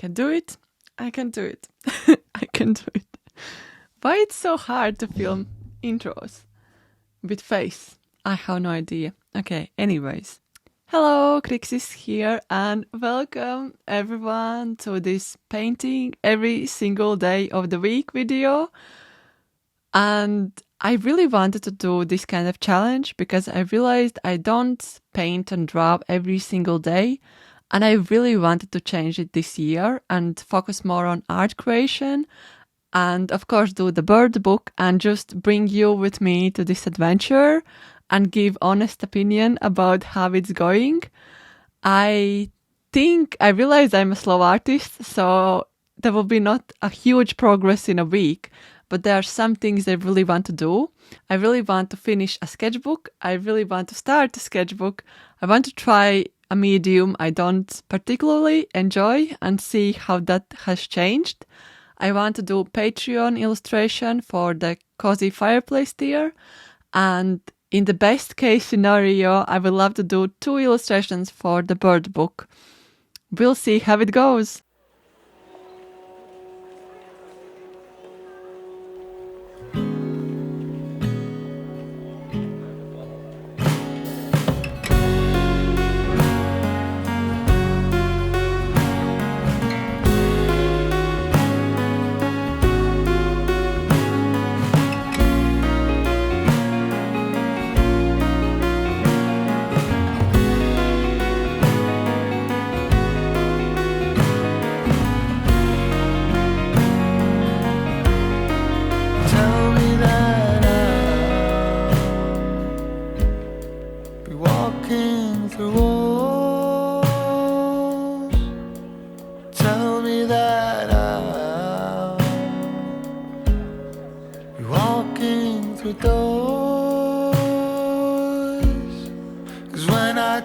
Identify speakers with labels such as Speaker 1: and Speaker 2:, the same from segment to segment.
Speaker 1: can do it. I can do it. I can do it. Why it's so hard to film intros with face? I have no idea. Okay, anyways. Hello, Kriksis here, and welcome everyone to this painting every single day of the week video. And I really wanted to do this kind of challenge because I realized I don't paint and draw every single day. And I really wanted to change it this year and focus more on art creation. And of course, do the bird book and just bring you with me to this adventure and give honest opinion about how it's going. I realize I'm a slow artist, so there will be not a huge progress in a week, but there are some things I really want to do. I really want to finish a sketchbook. I really want to start a sketchbook. I want to try a medium I don't particularly enjoy and see how that has changed. I want to do Patreon illustration for the cozy fireplace tier, and in the best case scenario, I would love to do 2 illustrations for the bird book. We'll see how it goes.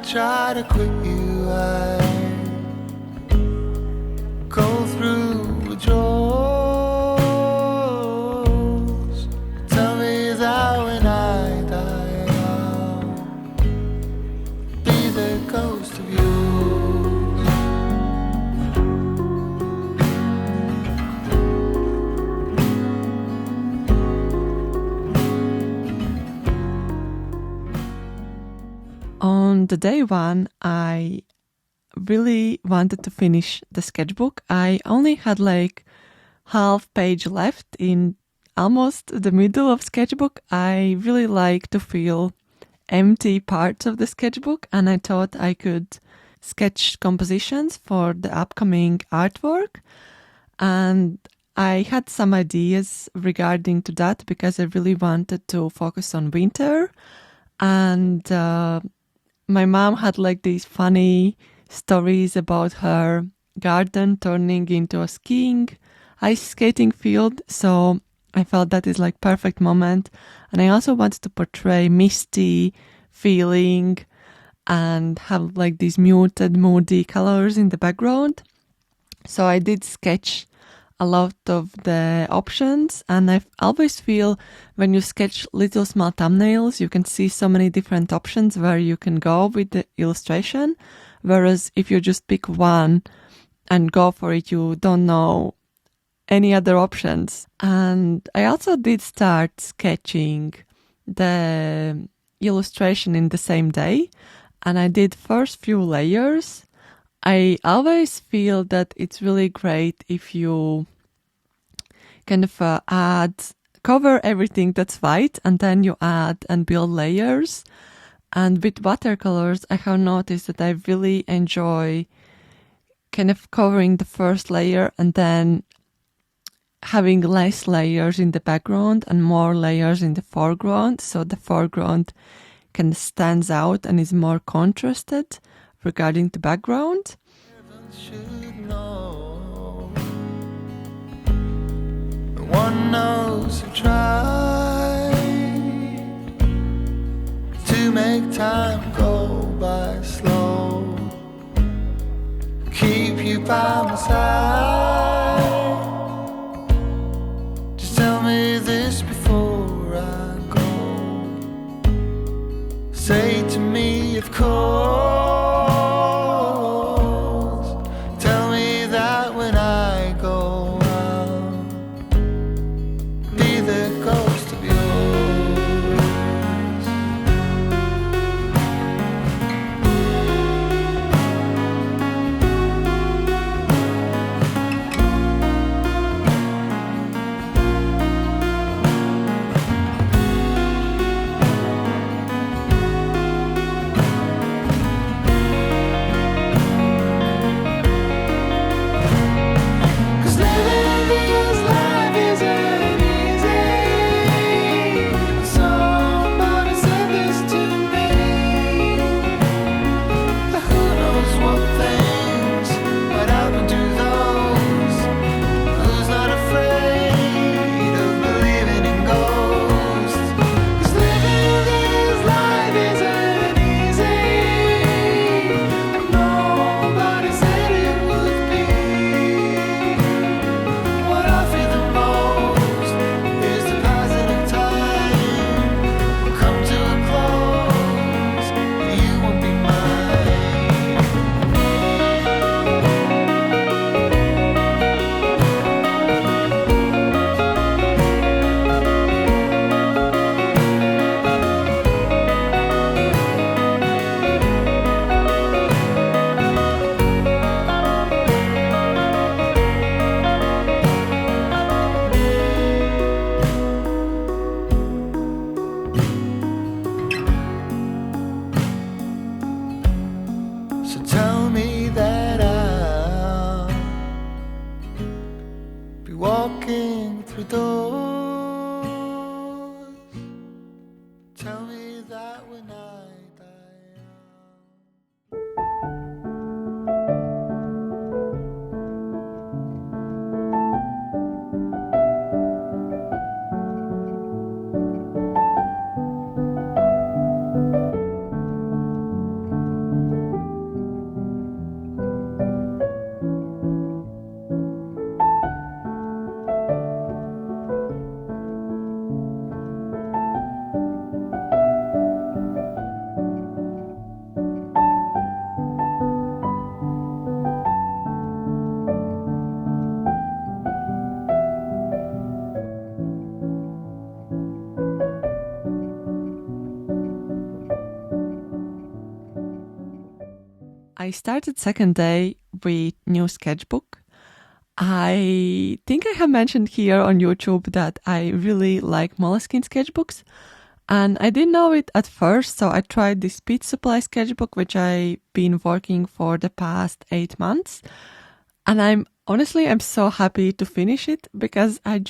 Speaker 2: Try to quit you, I go through withdrawals. Tell me that when I die, I'll be the ghost of you.
Speaker 1: On the day one, I really wanted to finish the sketchbook. I only had like half page left in almost the middle of sketchbook. I really like to feel empty parts of the sketchbook, and I thought I could sketch compositions for the upcoming artwork. And I had some ideas regarding to that because I really wanted to focus on winter. And my mom had like these funny stories about her garden turning into a ice skating field. So I felt that is like perfect moment. And I also wanted to portray misty feeling and have like these muted, moody colors in the background. So I did sketch a lot of the options, and I always feel when you sketch little small thumbnails, you can see so many different options where you can go with the illustration, whereas if you just pick one and go for it, you don't know any other options. And I also did start sketching the illustration in the same day, and I did first few layers. I always feel that it's really great if you kind of cover everything that's white, and then you add and build layers. And with watercolors, I have noticed that I really enjoy kind of covering the first layer and then having less layers in the background and more layers in the foreground. So the foreground kind of stands out and is more contrasted regarding the background.
Speaker 2: One knows who tried to make time go by slow. Keep you by my side. Just tell me this before I go. Say to me, of course. Tell me that when
Speaker 1: I started second day with new sketchbook. I think I have mentioned here on YouTube that I really like Moleskine sketchbooks. And I didn't know it at first, so I tried this Speed Supply sketchbook, which I've been working for the past 8 months. And I'm so happy to finish it because I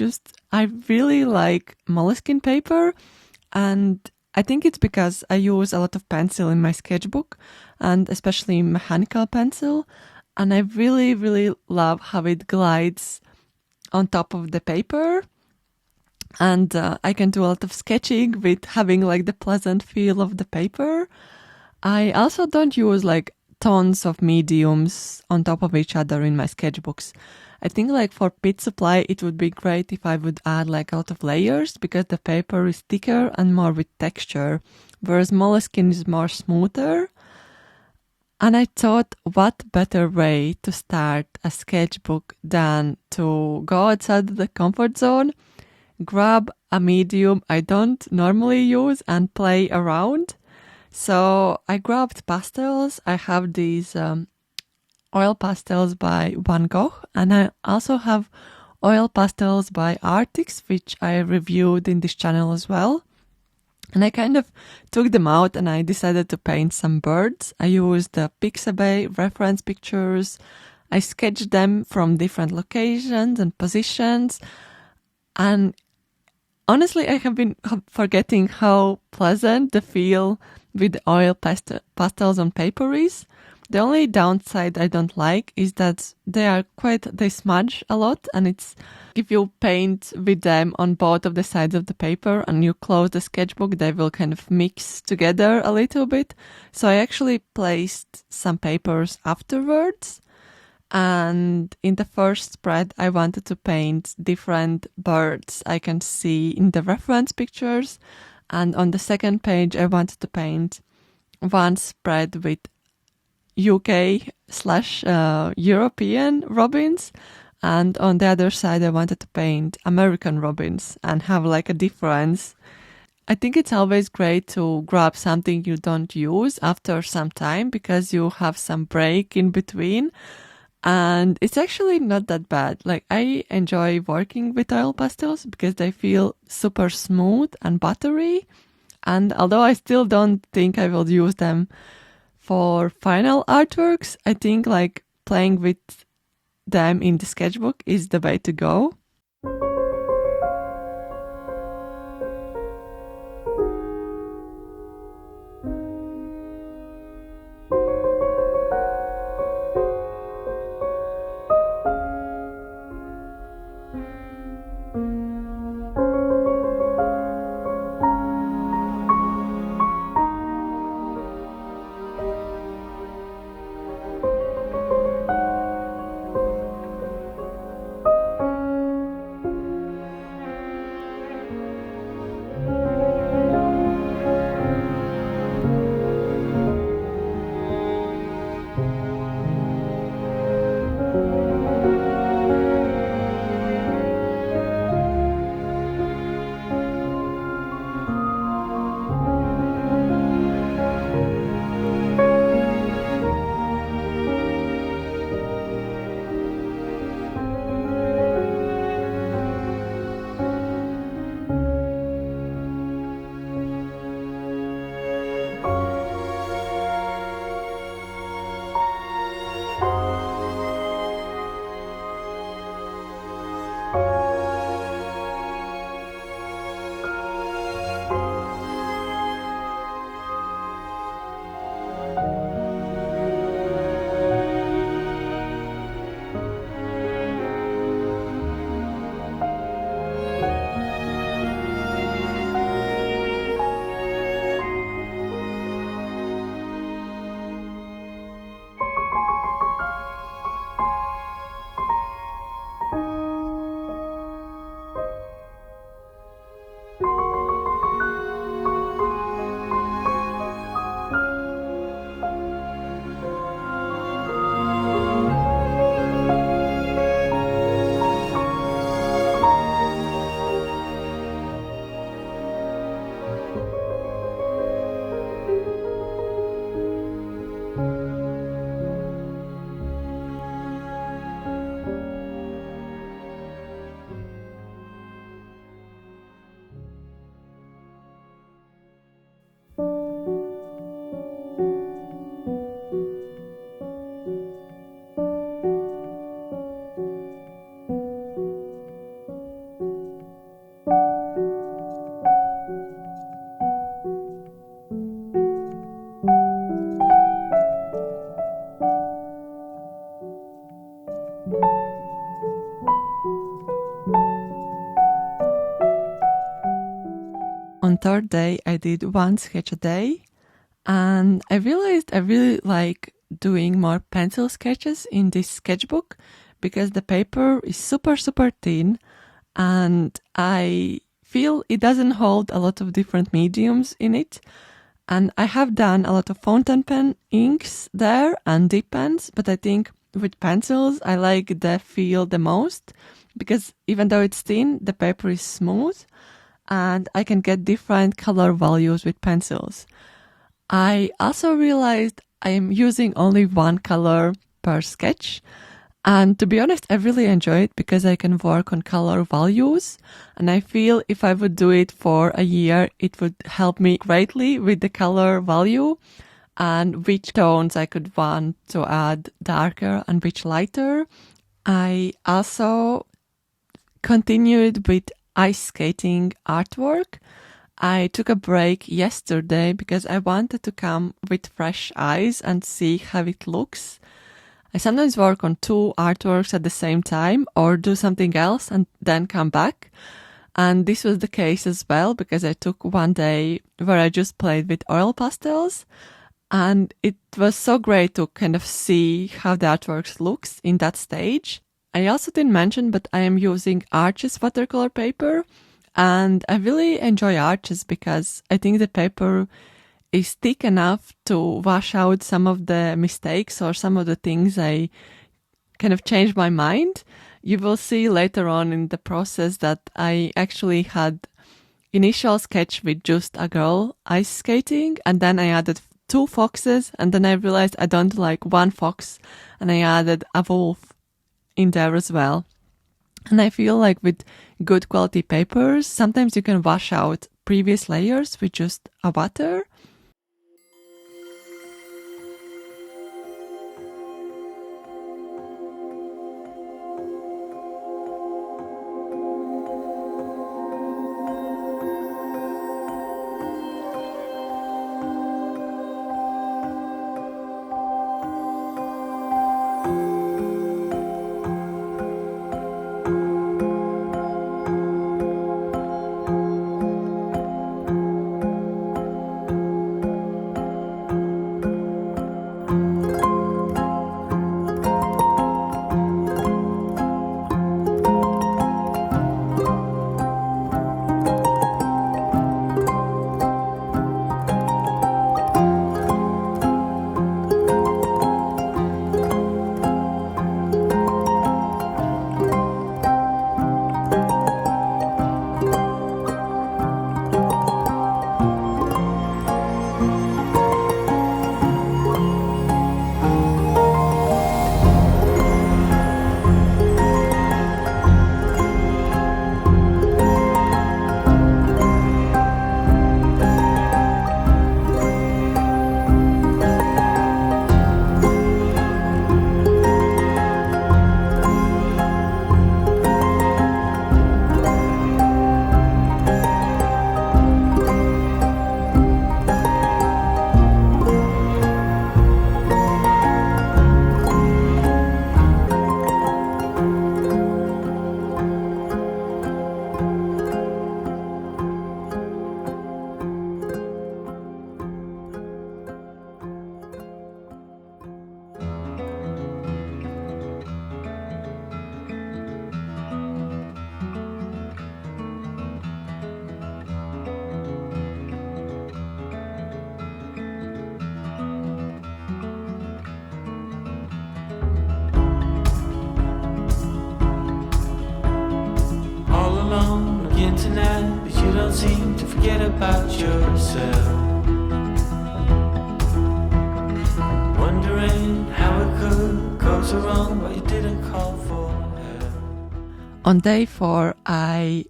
Speaker 1: really like Moleskine paper. And I think it's because I use a lot of pencil in my sketchbook, and especially mechanical pencil. And I really, really love how it glides on top of the paper. And I can do a lot of sketching with having like the pleasant feel of the paper. I also don't use like tons of mediums on top of each other in my sketchbooks. I think like for Pit Supply, it would be great if I would add like a lot of layers because the paper is thicker and more with texture, whereas Moleskine is more smoother. And I thought, what better way to start a sketchbook than to go outside the comfort zone, grab a medium I don't normally use and play around. So I grabbed pastels. I have these oil pastels by Van Gogh, and I also have oil pastels by Artix, which I reviewed in this channel as well. And I kind of took them out and I decided to paint some birds. I used the Pixabay reference pictures. I sketched them from different locations and positions. And honestly, I have been forgetting how pleasant the feel with the oil pastels on paper is. The only downside I don't like is that they smudge a lot, and it's if you paint with them on both of the sides of the paper and you close the sketchbook, they will kind of mix together a little bit. So I actually placed some papers afterwards. And in the first spread, I wanted to paint different birds I can see in the reference pictures. And on the second page, I wanted to paint one spread with UK/European robins. And on the other side, I wanted to paint American robins and have like a difference. I think it's always great to grab something you don't use after some time because you have some break in between. And it's actually not that bad. Like, I enjoy working with oil pastels because they feel super smooth and buttery. And although I still don't think I will use them for final artworks, I think like playing with them in the sketchbook is the way to go. On third day, I did one sketch a day, and I realized I really like doing more pencil sketches in this sketchbook because the paper is super, super thin, and I feel it doesn't hold a lot of different mediums in it. And I have done a lot of fountain pen inks there and dip pens, but I think with pencils, I like the feel the most because even though it's thin, the paper is smooth and I can get different color values with pencils. I also realized I am using only one color per sketch. And to be honest, I really enjoy it because I can work on color values. And I feel if I would do it for a year, it would help me greatly with the color value and which tones I could want to add darker and which lighter. I also continued with ice skating artwork. I took a break yesterday because I wanted to come with fresh eyes and see how it looks. I sometimes work on two artworks at the same time or do something else and then come back. And this was the case as well because I took one day where I just played with oil pastels. And it was so great to kind of see how the artwork looks in that stage. I also didn't mention, but I am using Arches watercolor paper. And I really enjoy Arches because I think the paper is thick enough to wash out some of the mistakes or some of the things I kind of changed my mind. You will see later on in the process that I actually had initial sketch with just a girl ice skating and then I added two foxes and then I realized I don't like one fox and I added a wolf in there as well. And I feel like with good quality papers, sometimes you can wash out previous layers with just a water.
Speaker 2: Tonight, but you don't seem to forget about yourself. Wondering how it could go so wrong, but you didn't call for help.
Speaker 1: On day 4, I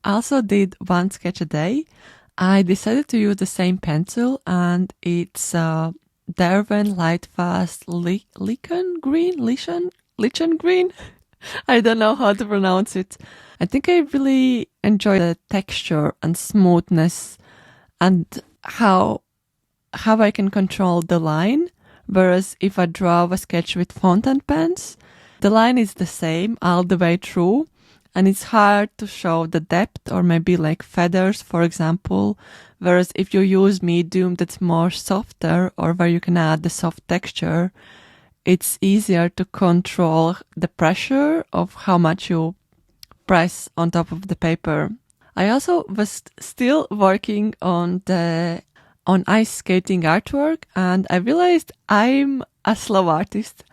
Speaker 1: also did one sketch a day. I decided to use the same pencil and it's Derwent Lightfast Lichen Green? I don't know how to pronounce it. I think I really enjoy the texture and smoothness and how I can control the line. Whereas if I draw a sketch with fountain pens, the line is the same all the way through. and it's hard to show the depth or maybe like feathers, for example. Whereas if you use medium that's more softer or where you can add the soft texture, it's easier to control the pressure of how much you press on top of the paper. I also was still working on ice skating artwork, and I realized I'm a slow artist.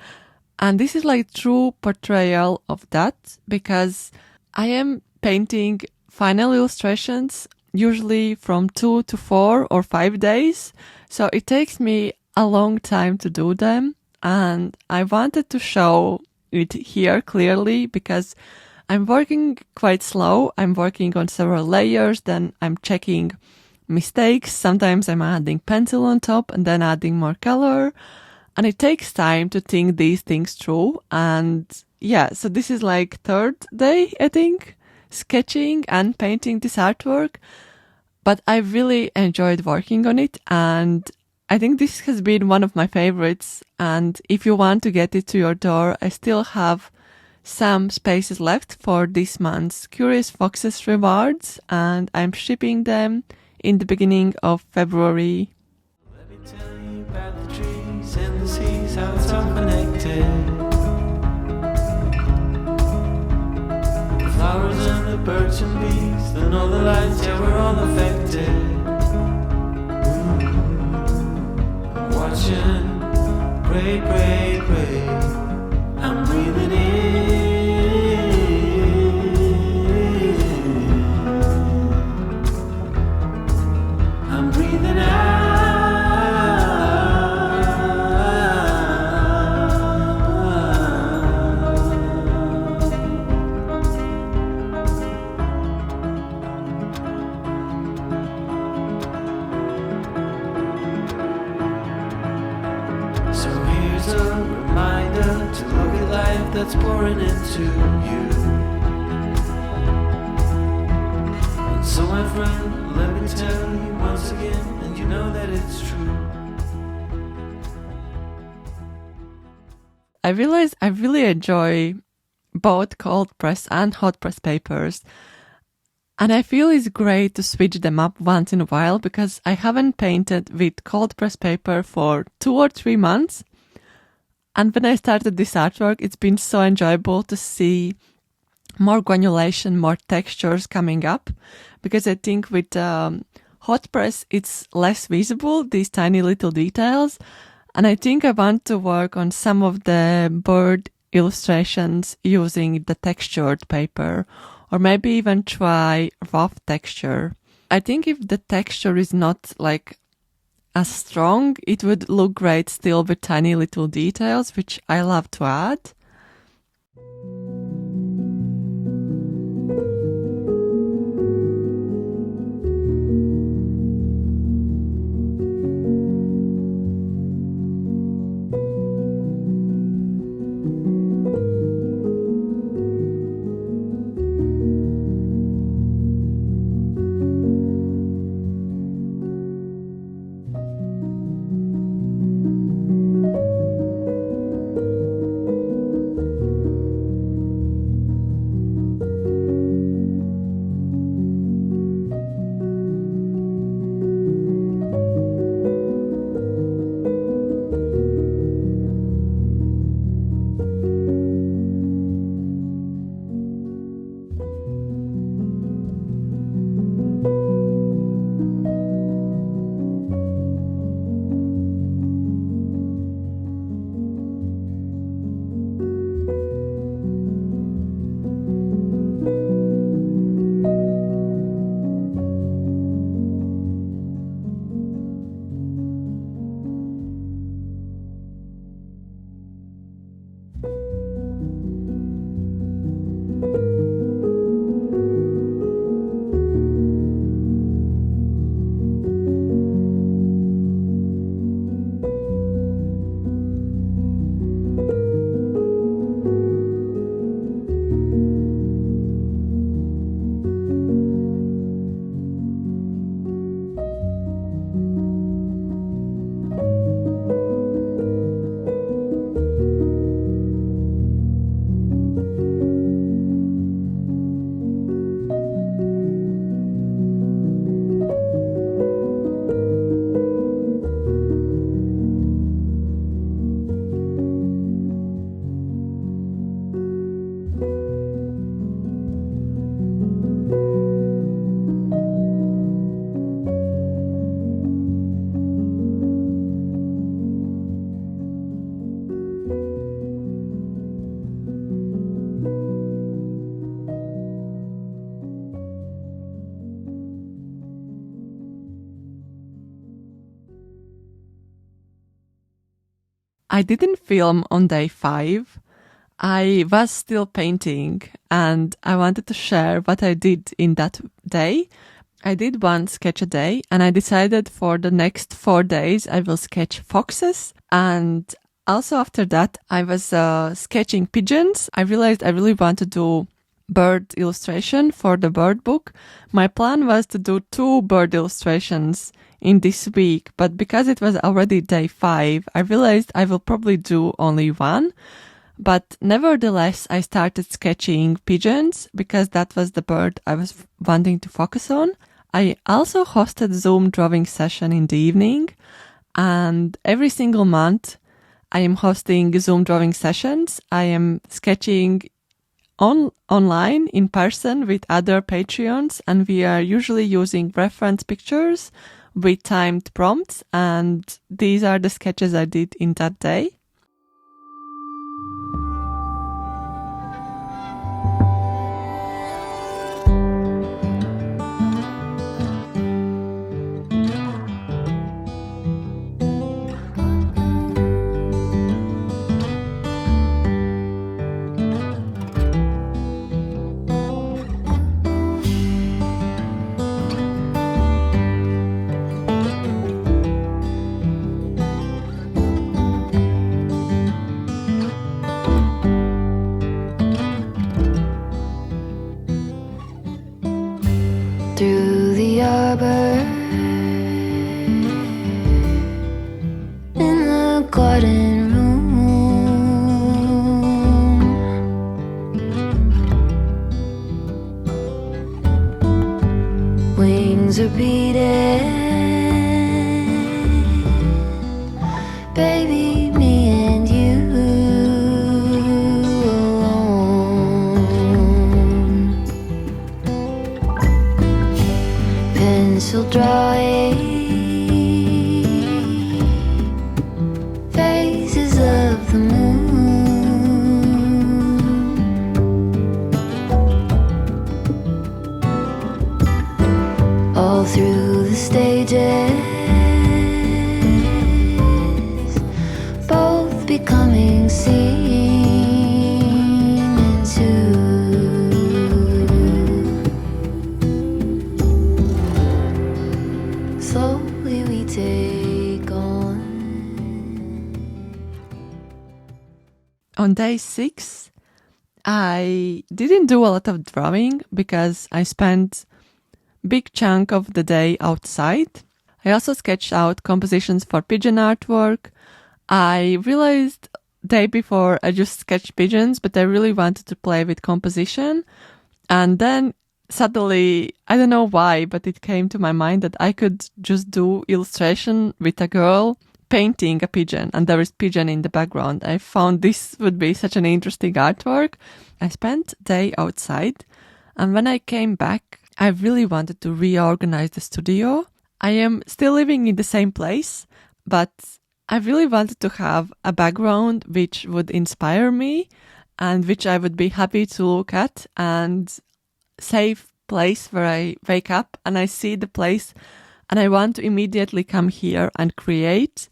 Speaker 1: And this is like true portrayal of that, because I am painting final illustrations usually from 2 to 4 or 5 days. So it takes me a long time to do them. And I wanted to show it here clearly because I'm working quite slow. I'm working on several layers, then I'm checking mistakes. Sometimes I'm adding pencil on top and then adding more color. And it takes time to think these things through. And yeah, so this is like third day, I think, sketching and painting this artwork. But I really enjoyed working on it. And I think this has been one of my favorites. And if you want to get it to your door, I still have some spaces left for this month's Curious Foxes rewards. And I'm shipping them in the beginning of February.
Speaker 2: Let me tell you about the trees and the seas, how it's all connected. The flowers and the birds and bees, the northern lights, yeah, we're all affected. I'm watching, pray, pray, pray. I'm breathing in. I'm breathing out. So here's a reminder to look at life that's pouring into you. And so my friend, let me tell you once again, and you know that it's true.
Speaker 1: I realized I really enjoy both cold press and hot press papers. And I feel it's great to switch them up once in a while because I haven't painted with cold press paper for 2 or 3 months. And when I started this artwork, it's been so enjoyable to see more granulation, more textures coming up, because I think with hot press, it's less visible, these tiny little details. And I think I want to work on some of the bird illustrations using the textured paper, or maybe even try rough texture. I think if the texture is not like as strong, it would look great still with tiny little details, which I love to add. I didn't film on day 5. I was still painting and I wanted to share what I did in that day. I did one sketch a day and I decided for the next 4 days I will sketch foxes. And also after that I was sketching pigeons. I realized I really want to do bird illustration for the bird book. My plan was to do 2 bird illustrations in this week, but because it was already day 5, I realized I will probably do only 1. But nevertheless, I started sketching pigeons because that was the bird I was wanting to focus on. I also hosted Zoom drawing session in the evening, and every single month I am hosting Zoom drawing sessions. I am sketching online in person with other Patreons, and we are usually using reference pictures with timed prompts, and these are the sketches I did in that day.
Speaker 3: Through the arbor, in the garden room, wings are beating, baby, me and you alone. Pencil drawing phases of the moon, all through the stages, both becoming seen into. Slowly we take on.
Speaker 1: On day 6, I didn't do a lot of drawing because I spent big chunk of the day outside. I also sketched out compositions for pigeon artwork. I realized day before I just sketched pigeons, but I really wanted to play with composition. And then suddenly, I don't know why, but it came to my mind that I could just do illustration with a girl painting a pigeon, and there is pigeon in the background. I found this would be such an interesting artwork. I spent day outside, and when I came back, I really wanted to reorganize the studio. I am still living in the same place, but I really wanted to have a background which would inspire me and which I would be happy to look at, and safe place where I wake up and I see the place and I want to immediately come here and create.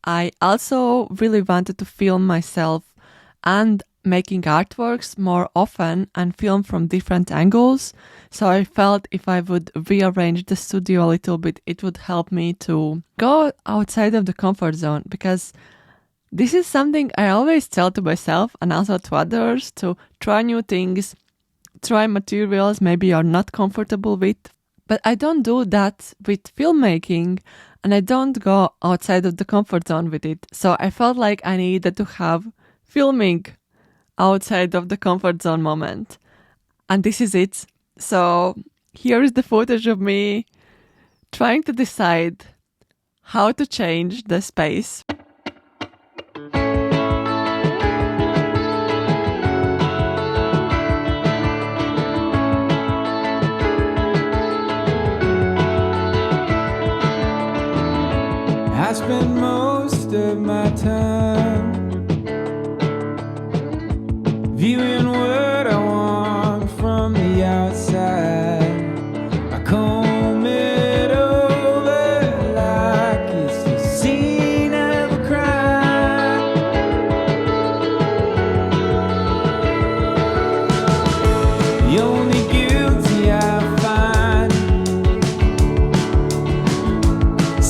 Speaker 1: I also really wanted to film myself and making artworks more often and film from different angles. So I felt if I would rearrange the studio a little bit, it would help me to go outside of the comfort zone, because this is something I always tell to myself and also to others, to try new things, try materials maybe you're not comfortable with. But I don't do that with filmmaking, and I don't go outside of the comfort zone with it. So I felt like I needed to have filming outside of the comfort zone moment. And this is it. So here is the footage of me trying to decide how to change the space.
Speaker 2: I spend most of my time viewing what I want from the outside. I comb it over like it's the scene of a crime.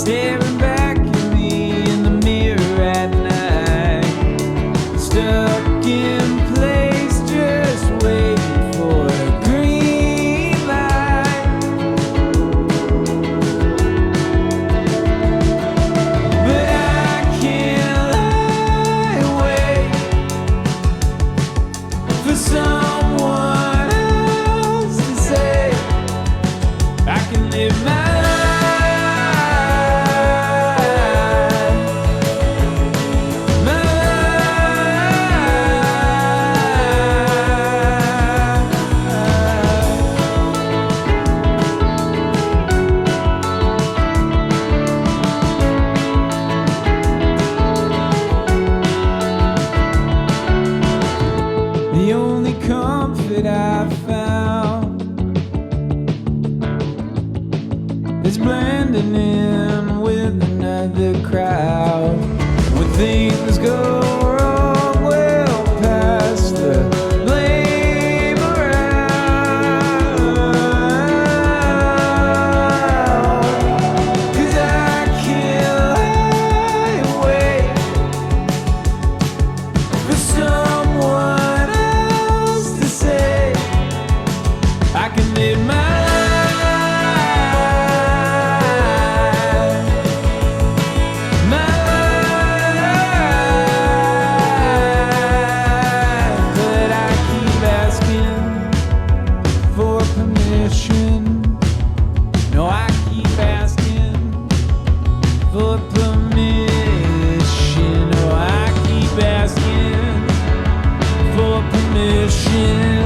Speaker 2: staring back at me in the mirror at night, stuck in place, just waiting for a green light. But I can't lie awake for someone else to say I can live my life. The only comfort I've found is blending in with another crowd. When things go wrong, we'll pass the blame around. 'Cause I can't lie awake for someone else to say I can live my life. But I keep asking for permission. No, I keep asking for permission. No, I keep asking for permission.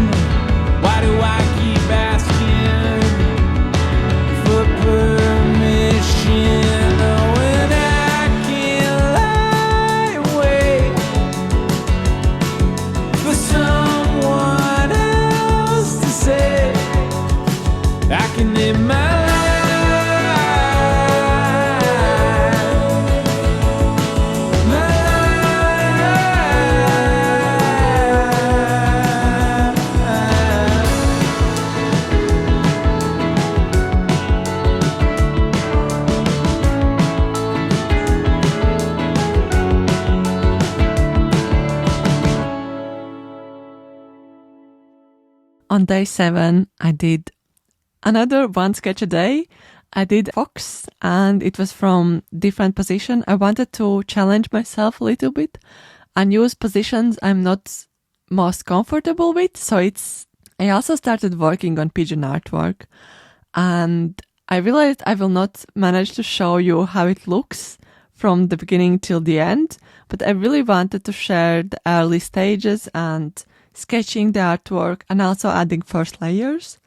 Speaker 2: Why do I keep asking for permission? Oh, and I can't lie awake for someone else to say I can live my life.
Speaker 1: On day 7, I did another one sketch a day. I did fox, and it was from different position. I wanted to challenge myself a little bit and use positions I'm not most comfortable with. So I also started working on pigeon artwork, and I realized I will not manage to show you how it looks from the beginning till the end, but I really wanted to share the early stages and sketching the artwork and also adding first layers.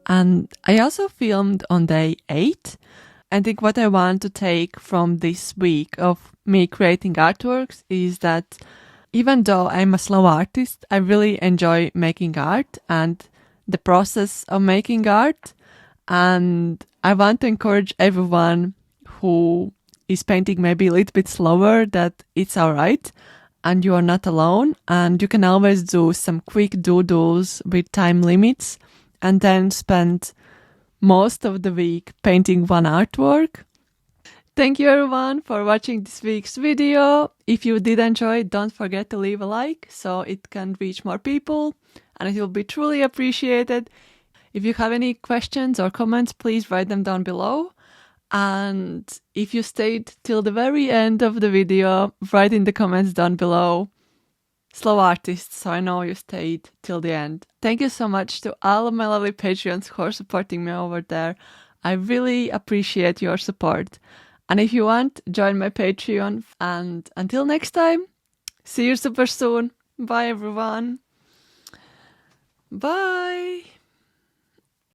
Speaker 1: And I also filmed on day 8. I think what I want to take from this week of me creating artworks is that even though I'm a slow artist, I really enjoy making art and the process of making art. And I want to encourage everyone who is painting maybe a little bit slower that it's alright and you are not alone. And you can always do some quick doodles with time limits and then spend most of the week painting one artwork. Thank you everyone for watching this week's video. If you did enjoy it, don't forget to leave a like so it can reach more people and it will be truly appreciated. If you have any questions or comments, please write them down below. And if you stayed till the very end of the video, write in the comments down below. Slow artist, so I know you stayed till the end. Thank you so much to all of my lovely Patreons who are supporting me over there. I really appreciate your support. And if you want, join my Patreon. And until next time, see you super soon. Bye everyone. Bye.